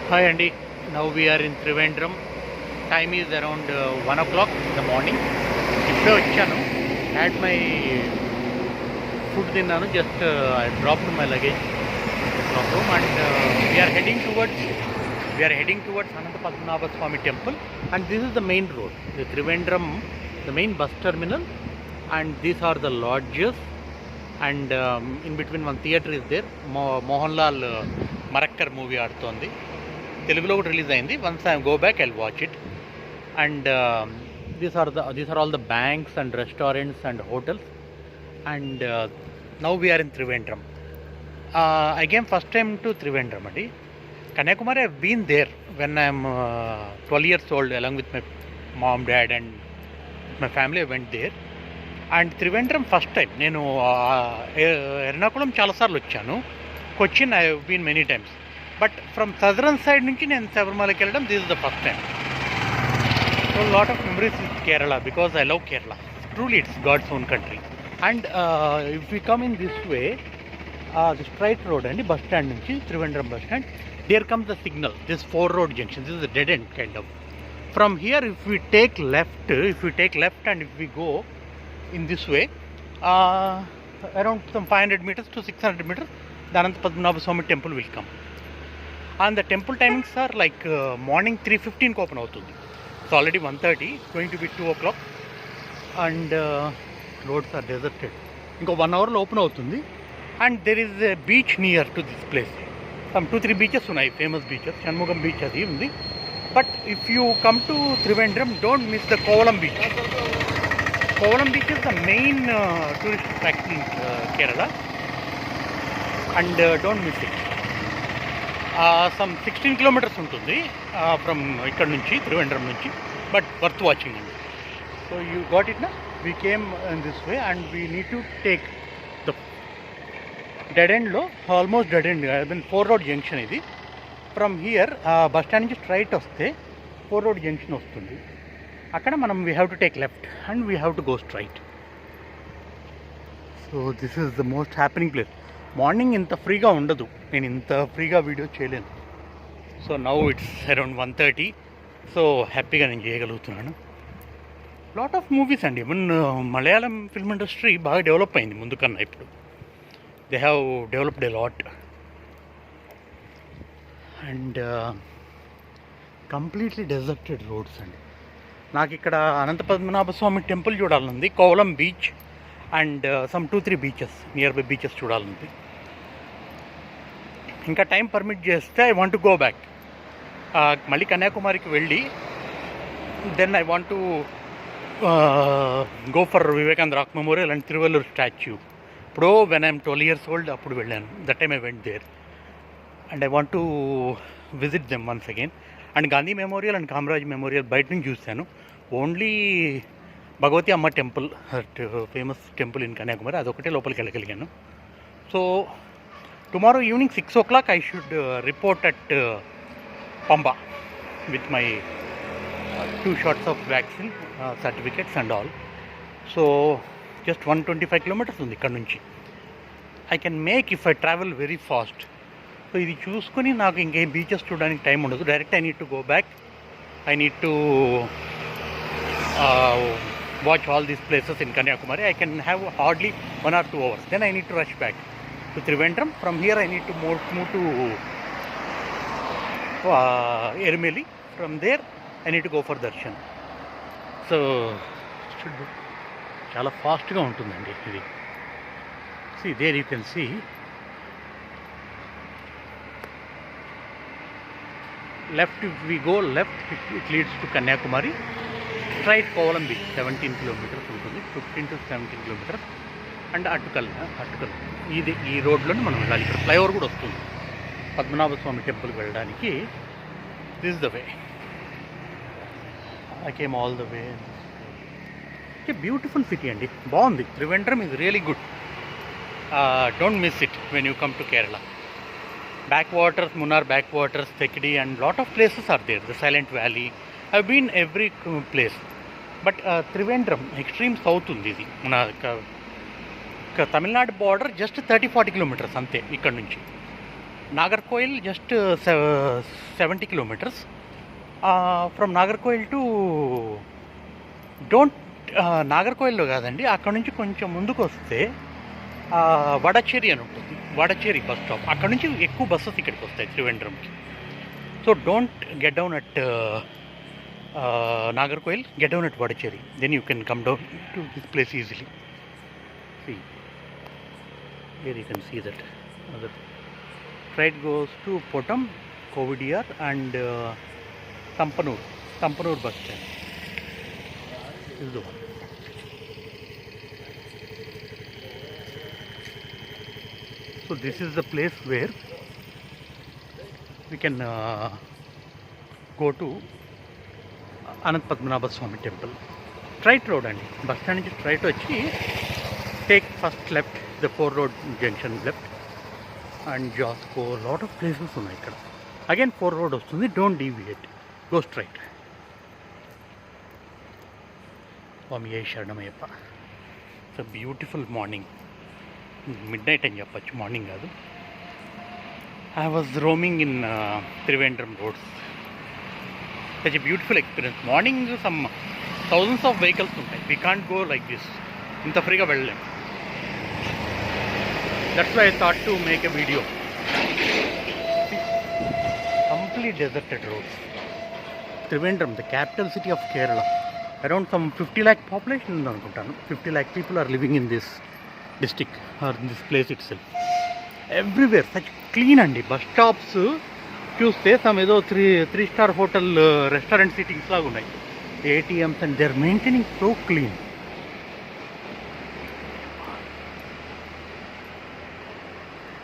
Hi Andy, now we are in Trivandrum. Time is around 1 o'clock in the morning. ఇప్పుడే వచ్చాను. Had my food తిన్నాను. Just I dropped my luggage from home and we are heading towards Ananta Padmanabha Swami temple, and this is the main road. The Trivandrum, the main bus terminal, and these are the lodges, and in between one theatre is there. Mohanlal Marakkar movie ఆడుతోంది. తెలుగులో కూడా release అయింది. Once I go back I watch it. And these are all the banks and restaurants and hotels. And now we are in Trivandrum. I came first time to Trivandrum అండి. Kanyakumari I been there when I'm 12 years old along with my mom, dad and my family. I went there. And Trivandrum first time. నేను ఎర్నాకుళం చాలాసార్లు వచ్చాను. Cochin I have been many times. But from southern side నుంచి నేను శబరిమలకి వెళ్ళడం this is the first time. So lot of memories with Kerala because I love Kerala. Truly it's God's own country. And if you come in this way, the straight road అండి, bus stand నుంచి Trivandrum bus stand, there comes the signal, this 4 road junction. This is a dead end kind of. From here if we take left and if we go in this way, around some 500 meters to 600 meters, the Ananta Padmanabha Swami temple will come. And the temple timings are like morning 3:15 open అవుతుంది. It's already 1:30, going to be 2 o'clock, and roads are deserted. ఇంకో 1 hourలో open అవుతుంది. And there is a beach near to this place. Some 2-3 beaches ఉన్నాయి, famous beaches. Shanmugam beach అది ఉంది. But if you come to Trivandrum, don't miss the Kovalam beach. Kovalam beach is the main tourist attraction in Kerala, and don't miss it. Some 16 kilometers ఉంటుంది from ఇక్కడ నుంచి, త్రివేంద్రం నుంచి, but worth watching అండి. So you got it నా. We came in this way and we need to take the dead ఎండ్లో, almost dead end, I mean 4 road junction ఇది. From here bus stand నుంచి straight వస్తే 4 road junction వస్తుంది. అక్కడ మనం we have to take left and we have to go straight. So this is the most happening place. Morning ఇంత ఫ్రీగా ఉండదు, నేను ఇంత ఫ్రీగా వీడియో చేయలేను. So now it's around 1:30. So హ్యాపీగా నేను చేయగలుగుతున్నాను. లాట్ ఆఫ్ మూవీస్ అండి. ఈవెన్ మలయాళం ఫిల్మ్ ఇండస్ట్రీ బాగా డెవలప్ అయింది ముందు కన్నా. ఇప్పుడు they have developed a lot. And completely deserted roads అండి. నాకు ఇక్కడ అనంత పద్మనాభ స్వామి టెంపుల్ చూడాలనుంది, Kovalam beach and some 2-3 beaches, near by beaches చూడాలనుంది. ఇంకా టైం పర్మిట్ చేస్తే I want to go back. మళ్ళీ కన్యాకుమారికి వెళ్ళి then I want to go for Vivekananda rock memorial and Thiruvallur statue. ఇప్పుడు వెన్ ఐఎమ్ 12 years old అప్పుడు వెళ్ళాను. That time I went there and I want to visit them once again. And Gandhi memorial and Kamaraj memorial బయట నుంచి చూశాను. Only Bhagavathi Amma temple, famous temple in Kanyakumari, అదొకటే లోపలికి వెళ్ళగలిగాను. So tomorrow evening 6 o'clock I should report at Pamba with my 2 shots of vaccine certificates and all. So just 125 kilometers ఉంది ఇక్కడ నుంచి. I can make if I travel very fast. So ఇది చూసుకొని నాకు ఇంకేం బీచెస్ చూడడానికి టైం ఉండదు. Direct I need to go back. I need to watch all these places in Kanyakumari. I can have hardly 1 or 2 hours. Then I need to rush back to Trivandrum. From here I need to move to Ermeli. From there I need to go for darshan. So should be చాలా ఫాస్ట్గా ఉంటుందండి ఇది. See there you can see left. If we go left, it leads to Kanyakumari. Straight Kovalam beach 17 kilometers ఉంటుంది, 15 to 17 kilometers. And అటుకల్ ఇది ఈ రోడ్లోనే మనం వెళ్ళాలి. ఇక్కడ ఫ్లైఓవర్ కూడా వస్తుంది పద్మనాభ స్వామి టెంపుల్కి వెళ్ళడానికి. This is the way. I came all the way. Beautiful city అండి, బాగుంది. Trivandrum is really good. Don't miss it when you come to Kerala. Backwaters, Munnar backwaters, Thekkady and lot of places are there. The silent valley. I been every place. But Trivandrum extreme south ఉంది. ఇది మన Tamil Nadu border just 30-40 kilometers అంతే ఇక్కడ నుంచి. Nagarcoil just 70 kilometers. From Nagarcoil to don't నాగర్కోయిల్లో కాదండి, అక్కడ నుంచి కొంచెం ముందుకు వస్తే వడచేరి అని ఉంటుంది. వడచేరి బస్ స్టాప్, అక్కడ నుంచి ఎక్కువ బస్సెస్ ఇక్కడికి వస్తాయి త్రివేంద్రంకి. So don't get down at Nagarcoil, get down at Vadacheri. Then you can come down to this place easily. See, here you can see that. The freight goes to Pottam, Kovidiyar and Tampanur bus stand. This is the one. So this is the place where we can go to Anant Padmanabha Swami temple. Straight road అండి, bus stand నుంచి straight వచ్చి take first left, the 4 road junction left and జాస్కో lot of places ఉన్నాయి ఇక్కడ. Again 4 road వస్తుంది, don't deviate, go straight. స్వామి ఏ శరణమయ్యప్ప. It's a beautiful morning, midnight అని చెప్పచ్చు, మార్నింగ్ కాదు. I was roaming in Trivandrum roads. Such a beautiful experience. Morning some thousands of vehicles ఉంటాయి. We can't go like this. ఇంత ఫ్రీగా వెళ్ళలేం. That's why I thought to make a video. Complete deserted roads. Trivandrum, the capital city of Kerala. Around some 50 lakh population ఉంది అనుకుంటాను. 50 lakh people are living in this district or in this place itself. Everywhere such clean అండి. Bus stops చూస్తే some ఏదో 3-star hotel restaurant sittings లాగా ఉన్నాయి. ATMs and they're maintaining so clean.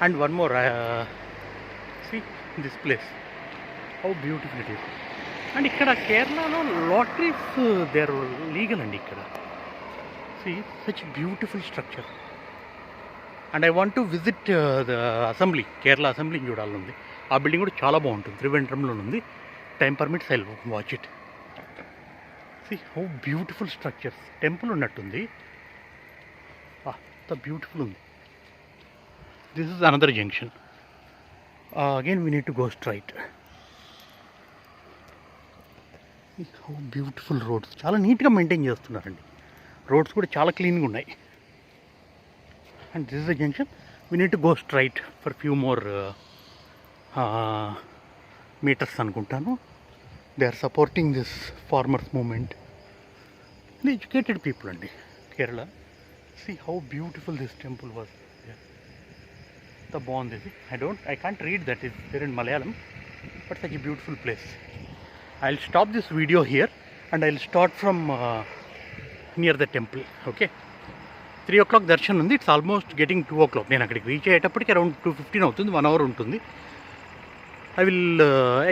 And one more, see this place, how beautiful it is. And ఇక్కడ కేరళలో lotteries they are legal అండి ఇక్కడ. See, such a beautiful structure. And I want to visit the assembly, Kerala అసెంబ్లీని చూడాలనుంది. ఆ building కూడా చాలా బాగుంటుంది, త్రివేంద్రంలో ఉంది. Time permits I will watch it. See how beautiful structures, temple ఉన్నట్టుంది, అంత బ్యూటిఫుల్ ఉంది. This is another junction. Again we need to go straight. How beautiful roads, చాలా నీట్గా మెయింటైన్ చేస్తున్నారండి. రోడ్స్ కూడా చాలా క్లీన్గా ఉన్నాయి. And this is the junction. We need to go straight for few more meters అనుకుంటాను. They are supporting this farmers movement. ఇది educated people అండి Kerala. See how beautiful this temple was. ఎంత బాగుంది ఇది. I can't read that is there in Malayalam, but such a beautiful place. I will stop this video here and I will start from near the temple. Okay, 3 o'clock దర్శనం ఉంది. It's almost getting 2 o'clock. నేను అక్కడికి reach అయ్యేటప్పటికి around 2:15 అవుతుంది, 1 hour ఉంటుంది. I will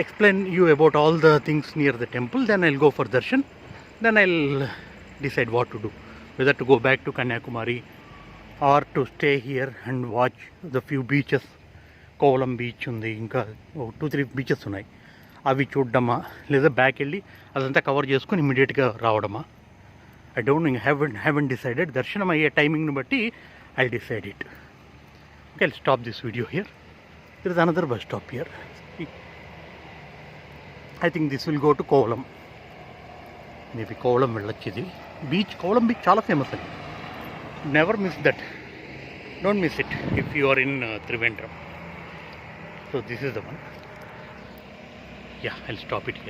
explain you about all the things near the temple. Then I'll go for darshan. Then I'll decide what to do. Whether to go back to Kanyakumari or to stay here and watch the few beaches. Kovalam beach undi, ఇంకా 2-3 beaches ఉన్నాయి. అవి చూడడమా లేదా back వెళ్ళి అదంతా cover చేసుకొని ఇమీడియట్గా రావడమా. I don't know, haven't decided. దర్శనం అయ్యే టైమింగ్ని బట్టి I'll decide it. Okay, I'll stop this video here. There is another bus stop here. I think this will go to Kovalam. Maybe Kovalam వెళ్ళొచ్చు. ఇది beach, Kovalam beach చాలా famous అండి. Never miss that, don't miss it if you are in Trivandrum. So this is the one. Yeah, I'll stop it here.